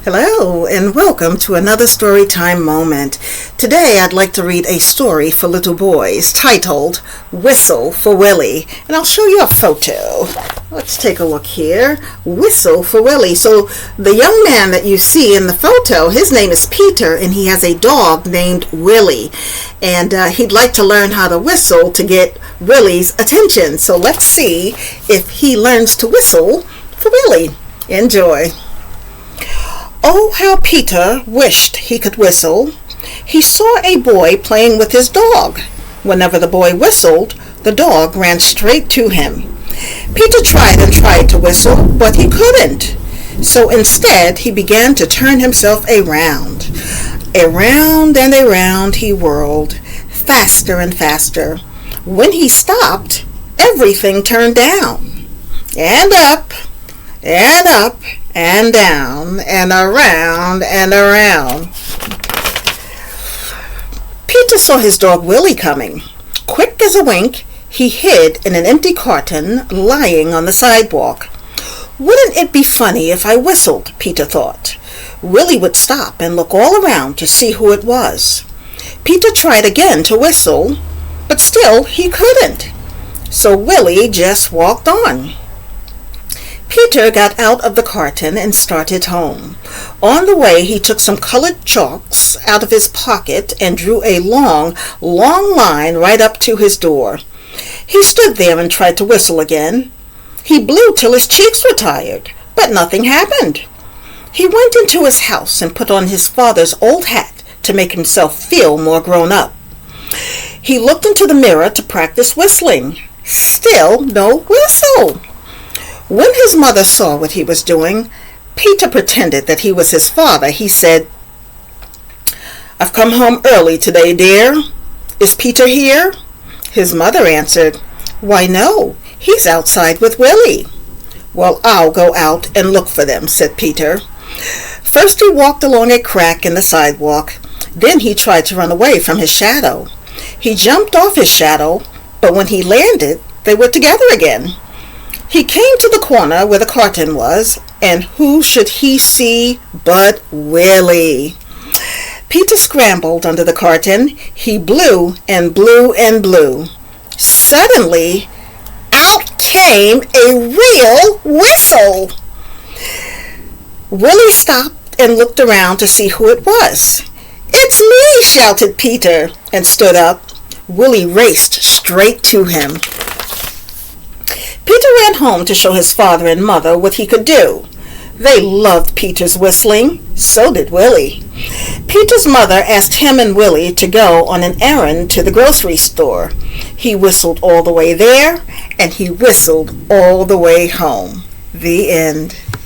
Hello and welcome to another Storytime moment. Today I'd like to read a story for little boys titled Whistle for Willie, and I'll show you a photo. Let's take a look here. Whistle for Willie. So the young man that you see in the photo, his name is Peter and he has a dog named Willie, and he'd like to learn how to whistle to get Willie's attention. So let's see if he learns to whistle for Willie. Enjoy. Oh, how Peter wished he could whistle. He saw a boy playing with his dog. Whenever the boy whistled, the dog ran straight to him. Peter tried and tried to whistle, but he couldn't. So instead, he began to turn himself around. Around and around he whirled, faster and faster. When he stopped, everything turned down. And up, and up, and down, and around, and around. Peter saw his dog Willie coming. Quick as a wink, he hid in an empty carton lying on the sidewalk. Wouldn't it be funny if I whistled, Peter thought. Willie would stop and look all around to see who it was. Peter tried again to whistle, but still he couldn't. So Willie just walked on. Peter got out of the carton and started home. On the way, he took some colored chalks out of his pocket and drew a long, long line right up to his door. He stood there and tried to whistle again. He blew till his cheeks were tired, but nothing happened. He went into his house and put on his father's old hat to make himself feel more grown up. He looked into the mirror to practice whistling. Still no whistle. When his mother saw what he was doing, Peter pretended that he was his father. He said, "I've come home early today, dear. Is Peter here?" His mother answered, "Why, no, he's outside with Willie." "Well, I'll go out and look for them," said Peter. First he walked along a crack in the sidewalk. Then he tried to run away from his shadow. He jumped off his shadow, but when he landed, they were together again. He came to the corner where the carton was, and who should he see but Willie? Peter scrambled under the carton. He blew and blew and blew. Suddenly, out came a real whistle. Willie stopped and looked around to see who it was. "It's me!" shouted Peter, and stood up. Willie raced straight to him. Peter ran home to show his father and mother what he could do. They loved Peter's whistling. So did Willie. Peter's mother asked him and Willie to go on an errand to the grocery store. He whistled all the way there, and he whistled all the way home. The end.